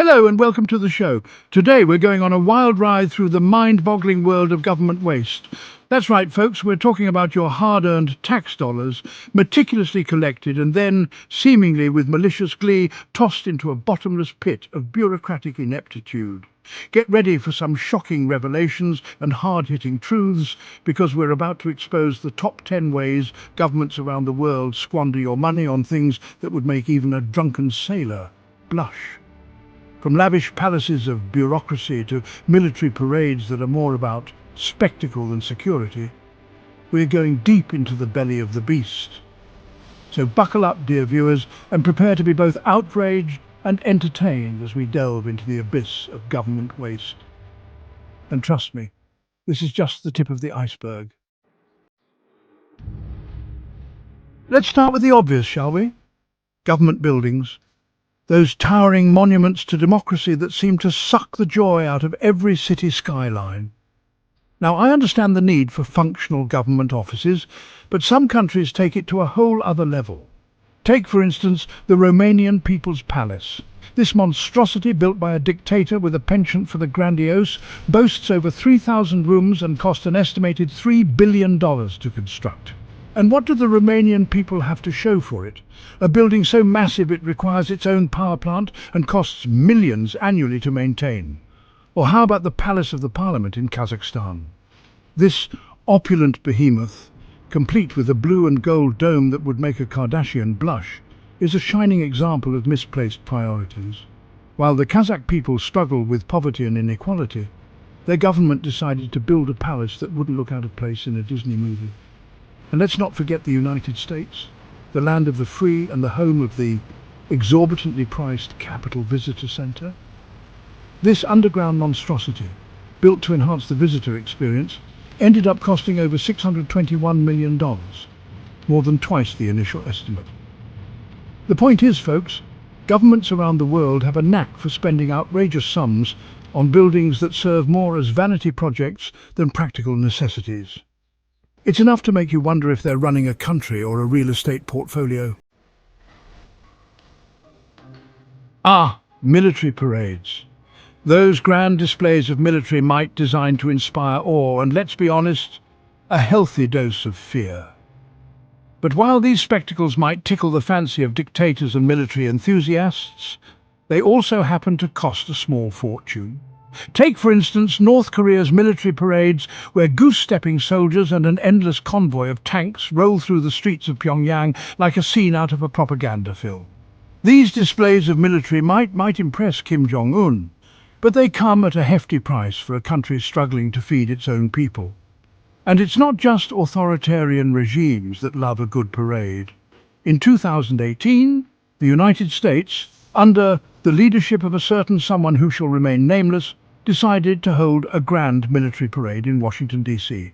Hello and welcome to the show. Today we're going on a wild ride through the mind-boggling world of government waste. That's right, folks, we're talking about your hard-earned tax dollars, meticulously collected and then, seemingly with malicious glee, tossed into a bottomless pit of bureaucratic ineptitude. Get ready for some shocking revelations and hard-hitting truths, because we're about to expose the top 10 ways governments around the world squander your money on things that would make even a drunken sailor blush. From lavish palaces of bureaucracy to military parades that are more about spectacle than security, we're going deep into the belly of the beast. So buckle up, dear viewers, and prepare to be both outraged and entertained as we delve into the abyss of government waste. And trust me, this is just the tip of the iceberg. Let's start with the obvious, shall we? Government buildings. Those towering monuments to democracy that seem to suck the joy out of every city skyline. Now, I understand the need for functional government offices, but some countries take it to a whole other level. Take, for instance, the Romanian People's Palace. This monstrosity, built by a dictator with a penchant for the grandiose, boasts over 3,000 rooms and cost an estimated $3 billion to construct. And what do the Romanian people have to show for it? A building so massive it requires its own power plant and costs millions annually to maintain. Or how about the Palace of the Parliament in Kazakhstan? This opulent behemoth, complete with a blue and gold dome that would make a Kardashian blush, is a shining example of misplaced priorities. While the Kazakh people struggle with poverty and inequality, their government decided to build a palace that wouldn't look out of place in a Disney movie. And let's not forget the United States, the land of the free and the home of the exorbitantly priced Capitol Visitor Center. This underground monstrosity, built to enhance the visitor experience, ended up costing over $621 million, more than twice the initial estimate. The point is, folks, governments around the world have a knack for spending outrageous sums on buildings that serve more as vanity projects than practical necessities. It's enough to make you wonder if they're running a country or a real estate portfolio. Military parades. Those grand displays of military might designed to inspire awe and, let's be honest, a healthy dose of fear. But while these spectacles might tickle the fancy of dictators and military enthusiasts, they also happen to cost a small fortune. Take, for instance, North Korea's military parades, where goose-stepping soldiers and an endless convoy of tanks roll through the streets of Pyongyang like a scene out of a propaganda film. These displays of military might impress Kim Jong-un, but they come at a hefty price for a country struggling to feed its own people. And it's not just authoritarian regimes that love a good parade. In 2018, the United States, under the leadership of a certain someone who shall remain nameless, decided to hold a grand military parade in Washington, D.C.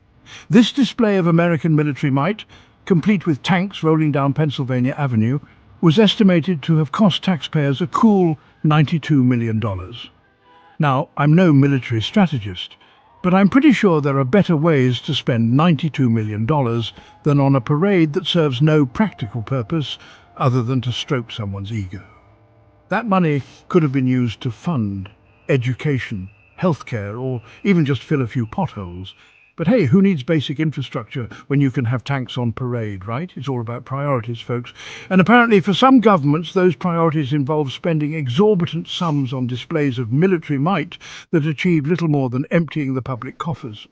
This display of American military might, complete with tanks rolling down Pennsylvania Avenue, was estimated to have cost taxpayers a cool $92 million. Now, I'm no military strategist, but I'm pretty sure there are better ways to spend $92 million than on a parade that serves no practical purpose other than to stroke someone's ego. That money could have been used to fund education, healthcare, or even just fill a few potholes. But hey, who needs basic infrastructure when you can have tanks on parade, right? It's all about priorities, folks. And apparently for some governments, those priorities involve spending exorbitant sums on displays of military might that achieve little more than emptying the public coffers.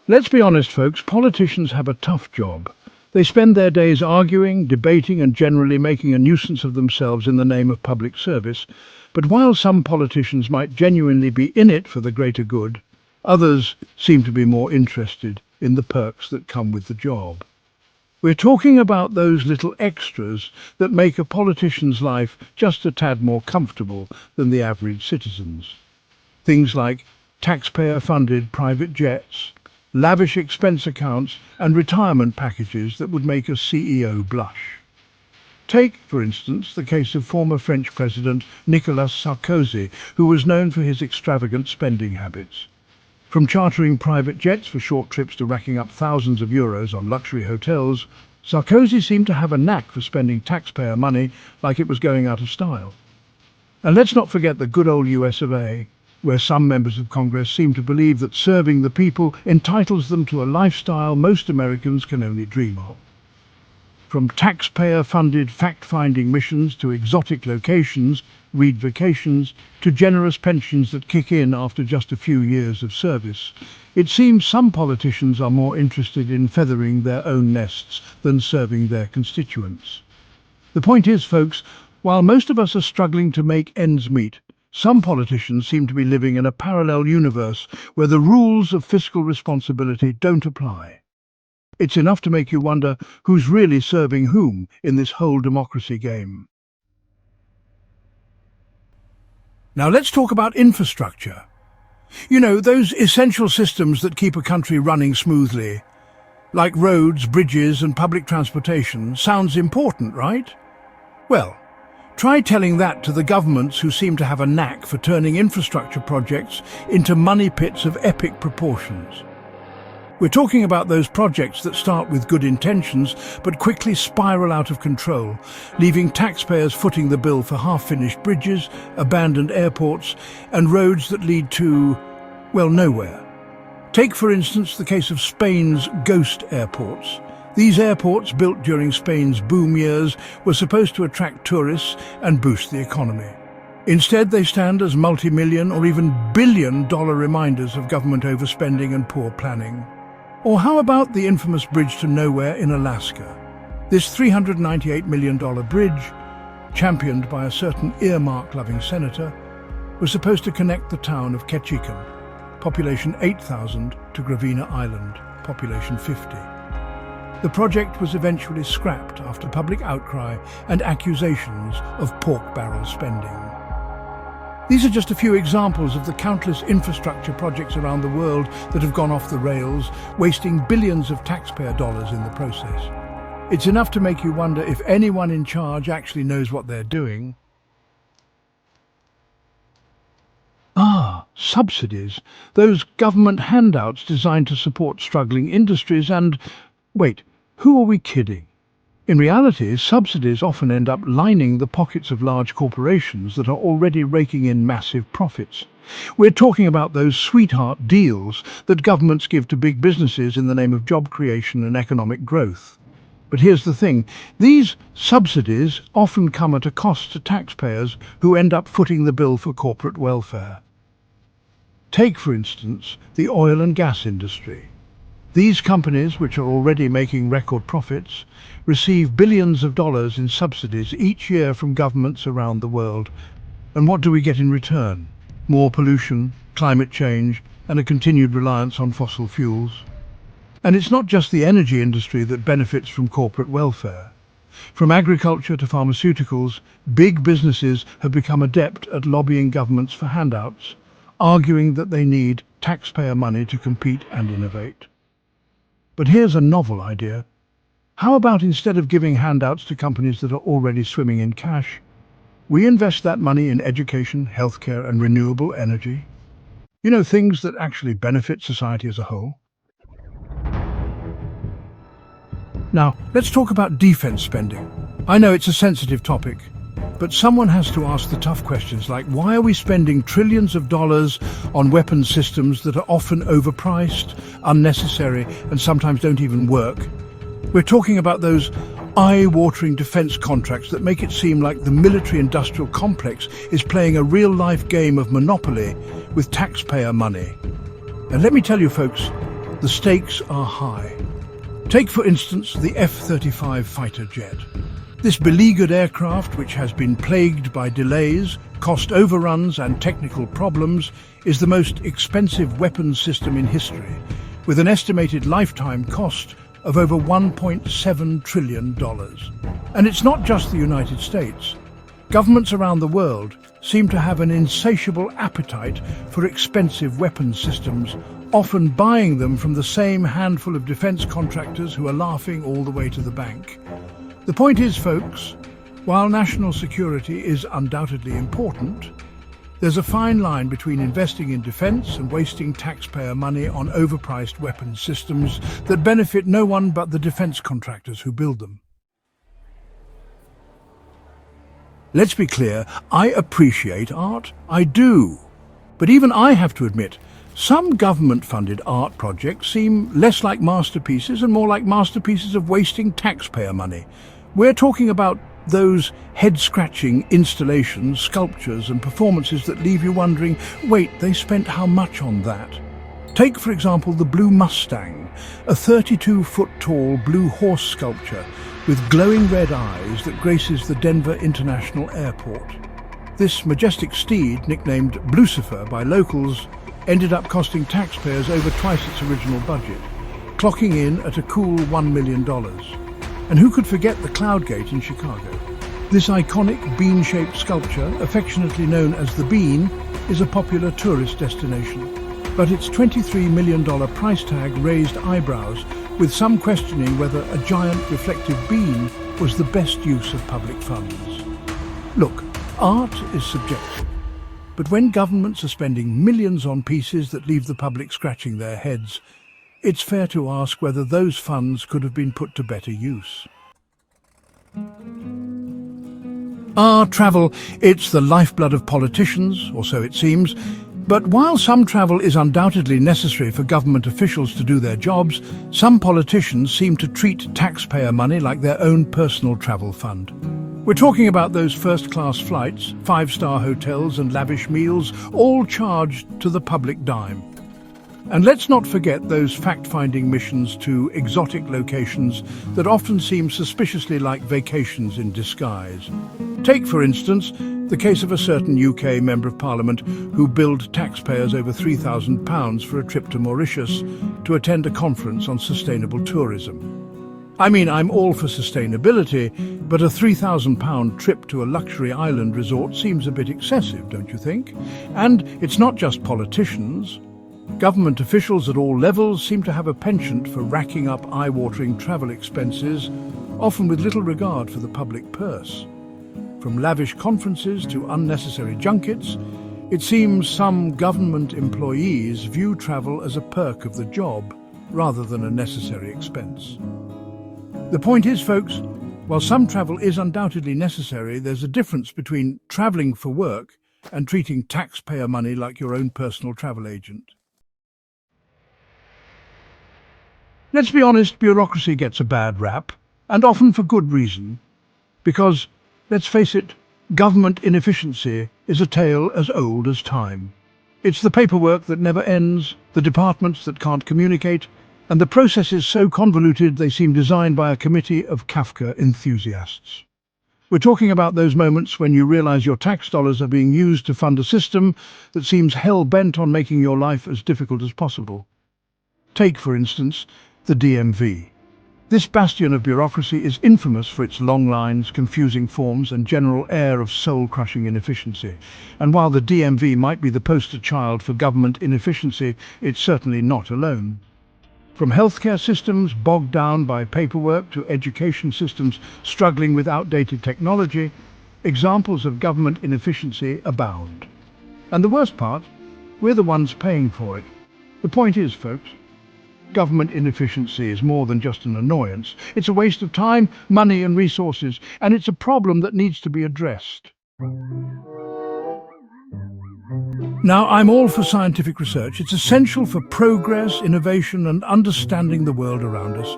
Let's be honest, folks, politicians have a tough job. They spend their days arguing, debating, and generally making a nuisance of themselves in the name of public service. But while some politicians might genuinely be in it for the greater good, others seem to be more interested in the perks that come with the job. We're talking about those little extras that make a politician's life just a tad more comfortable than the average citizen's. Things like taxpayer-funded private jets, lavish expense accounts and retirement packages that would make a CEO blush. Take, for instance, the case of former French President Nicolas Sarkozy, who was known for his extravagant spending habits. From chartering private jets for short trips to racking up thousands of euros on luxury hotels, Sarkozy seemed to have a knack for spending taxpayer money like it was going out of style. And let's not forget the good old US of A, where some members of Congress seem to believe that serving the people entitles them to a lifestyle most Americans can only dream of. From taxpayer-funded fact-finding missions to exotic locations, read vacations, to generous pensions that kick in after just a few years of service, it seems some politicians are more interested in feathering their own nests than serving their constituents. The point is, folks, while most of us are struggling to make ends meet, some politicians seem to be living in a parallel universe where the rules of fiscal responsibility don't apply. It's enough to make you wonder who's really serving whom in this whole democracy game. Now let's talk about infrastructure. You know, those essential systems that keep a country running smoothly, like roads, bridges and public transportation. Sounds important, right? Well, try telling that to the governments who seem to have a knack for turning infrastructure projects into money pits of epic proportions. We're talking about those projects that start with good intentions but quickly spiral out of control, leaving taxpayers footing the bill for half-finished bridges, abandoned airports and roads that lead to, well, nowhere. Take, for instance, the case of Spain's ghost airports. These airports, built during Spain's boom years, were supposed to attract tourists and boost the economy. Instead, they stand as multi-million or even billion-dollar reminders of government overspending and poor planning. Or how about the infamous bridge to nowhere in Alaska? This $398 million bridge, championed by a certain earmark-loving senator, was supposed to connect the town of Ketchikan, population 8,000, to Gravina Island, population 50. The project was eventually scrapped after public outcry and accusations of pork barrel spending. These are just a few examples of the countless infrastructure projects around the world that have gone off the rails, wasting billions of taxpayer dollars in the process. It's enough to make you wonder if anyone in charge actually knows what they're doing. Subsidies. Those government handouts designed to support struggling industries and... Wait, who are we kidding? In reality, subsidies often end up lining the pockets of large corporations that are already raking in massive profits. We're talking about those sweetheart deals that governments give to big businesses in the name of job creation and economic growth. But here's the thing, these subsidies often come at a cost to taxpayers who end up footing the bill for corporate welfare. Take, for instance, the oil and gas industry. These companies, which are already making record profits, receive billions of dollars in subsidies each year from governments around the world. And what do we get in return? More pollution, climate change, and a continued reliance on fossil fuels. And it's not just the energy industry that benefits from corporate welfare. From agriculture to pharmaceuticals, big businesses have become adept at lobbying governments for handouts, arguing that they need taxpayer money to compete and innovate. But here's a novel idea. How about instead of giving handouts to companies that are already swimming in cash, we invest that money in education, healthcare and renewable energy? You know, things that actually benefit society as a whole. Now, let's talk about defense spending. I know it's a sensitive topic, but someone has to ask the tough questions like why are we spending trillions of dollars on weapons systems that are often overpriced, unnecessary, and sometimes don't even work? We're talking about those eye-watering defense contracts that make it seem like the military-industrial complex is playing a real-life game of Monopoly with taxpayer money. And let me tell you, folks, the stakes are high. Take, for instance, the F-35 fighter jet. This beleaguered aircraft, which has been plagued by delays, cost overruns and technical problems, is the most expensive weapons system in history, with an estimated lifetime cost of over $1.7 trillion. And it's not just the United States. Governments around the world seem to have an insatiable appetite for expensive weapons systems, often buying them from the same handful of defense contractors who are laughing all the way to the bank. The point is, folks, while national security is undoubtedly important, There's a fine line between investing in defence and wasting taxpayer money on overpriced weapons systems that benefit no one but the defence contractors who build them. Let's be clear, I appreciate art, I do. But even I have to admit, some government-funded art projects seem less like masterpieces and more like masterpieces of wasting taxpayer money. We're talking about those head-scratching installations, sculptures and performances that leave you wondering, wait, they spent how much on that? Take, for example, the Blue Mustang, a 32-foot-tall blue horse sculpture with glowing red eyes that graces the Denver International Airport. This majestic steed, nicknamed Blucifer by locals, ended up costing taxpayers over twice its original budget, clocking in at a cool $1 million. And who could forget the Cloud Gate in Chicago? This iconic bean-shaped sculpture, affectionately known as the Bean, is a popular tourist destination. But its $23 million price tag raised eyebrows, with some questioning whether a giant reflective bean was the best use of public funds. Look, art is subjective, but when governments are spending millions on pieces that leave the public scratching their heads, it's fair to ask whether those funds could have been put to better use. Travel, it's the lifeblood of politicians, or so it seems. But while some travel is undoubtedly necessary for government officials to do their jobs, some politicians seem to treat taxpayer money like their own personal travel fund. We're talking about those first-class flights, five-star hotels and lavish meals, all charged to the public dime. And let's not forget those fact-finding missions to exotic locations that often seem suspiciously like vacations in disguise. Take, for instance, the case of a certain UK Member of Parliament who billed taxpayers over £3,000 for a trip to Mauritius to attend a conference on sustainable tourism. I mean, I'm all for sustainability, but a £3,000 trip to a luxury island resort seems a bit excessive, don't you think? And it's not just politicians. Government officials at all levels seem to have a penchant for racking up eye-watering travel expenses, often with little regard for the public purse. From lavish conferences to unnecessary junkets, it seems some government employees view travel as a perk of the job rather than a necessary expense. The point is, folks, while some travel is undoubtedly necessary, there's a difference between travelling for work and treating taxpayer money like your own personal travel agent. Let's be honest, bureaucracy gets a bad rap, and often for good reason, because, let's face it, government inefficiency is a tale as old as time. It's the paperwork that never ends, the departments that can't communicate, and the processes so convoluted they seem designed by a committee of Kafka enthusiasts. We're talking about those moments when you realize your tax dollars are being used to fund a system that seems hell-bent on making your life as difficult as possible. Take, for instance, the DMV. This bastion of bureaucracy is infamous for its long lines, confusing forms and general air of soul-crushing inefficiency. And while the DMV might be the poster child for government inefficiency, it's certainly not alone. From healthcare systems bogged down by paperwork to education systems struggling with outdated technology, examples of government inefficiency abound. And the worst part, we're the ones paying for it. The point is, folks, government inefficiency is more than just an annoyance. It's a waste of time, money and resources, and it's a problem that needs to be addressed. Now, I'm all for scientific research. It's essential for progress, innovation and understanding the world around us.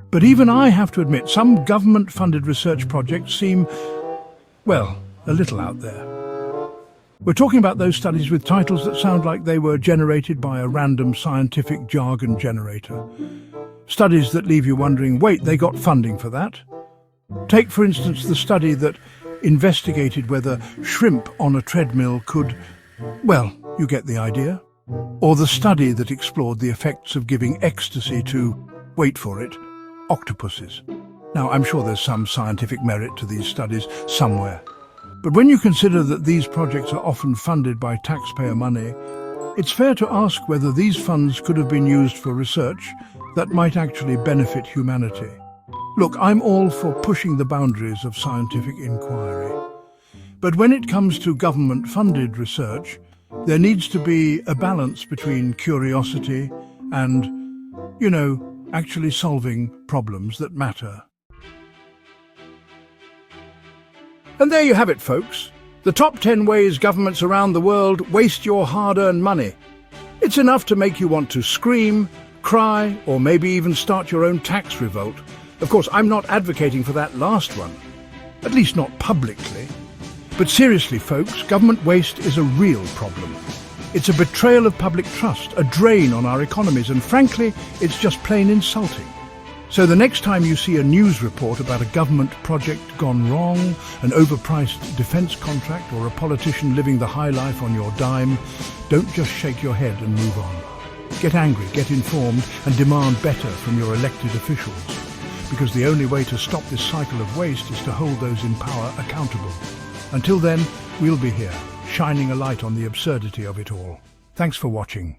But even I have to admit, some government-funded research projects seem, well, a little out there. We're talking about those studies with titles that sound like they were generated by a random scientific jargon generator. Studies that leave you wondering, wait, they got funding for that? Take, for instance, the study that investigated whether shrimp on a treadmill could, well, you get the idea. Or the study that explored the effects of giving ecstasy to, wait for it, octopuses. Now, I'm sure there's some scientific merit to these studies somewhere. But when you consider that these projects are often funded by taxpayer money, it's fair to ask whether these funds could have been used for research that might actually benefit humanity. Look, I'm all for pushing the boundaries of scientific inquiry. But when it comes to government-funded research, there needs to be a balance between curiosity and, actually solving problems that matter. And there you have it, folks. The top 10 ways governments around the world waste your hard-earned money. It's enough to make you want to scream, cry, or maybe even start your own tax revolt. Of course, I'm not advocating for that last one, at least not publicly. But seriously, folks, government waste is a real problem. It's a betrayal of public trust, a drain on our economies, and frankly, it's just plain insulting. So the next time you see a news report about a government project gone wrong, an overpriced defence contract, or a politician living the high life on your dime, don't just shake your head and move on. Get angry, get informed, and demand better from your elected officials. Because the only way to stop this cycle of waste is to hold those in power accountable. Until then, we'll be here, shining a light on the absurdity of it all. Thanks for watching.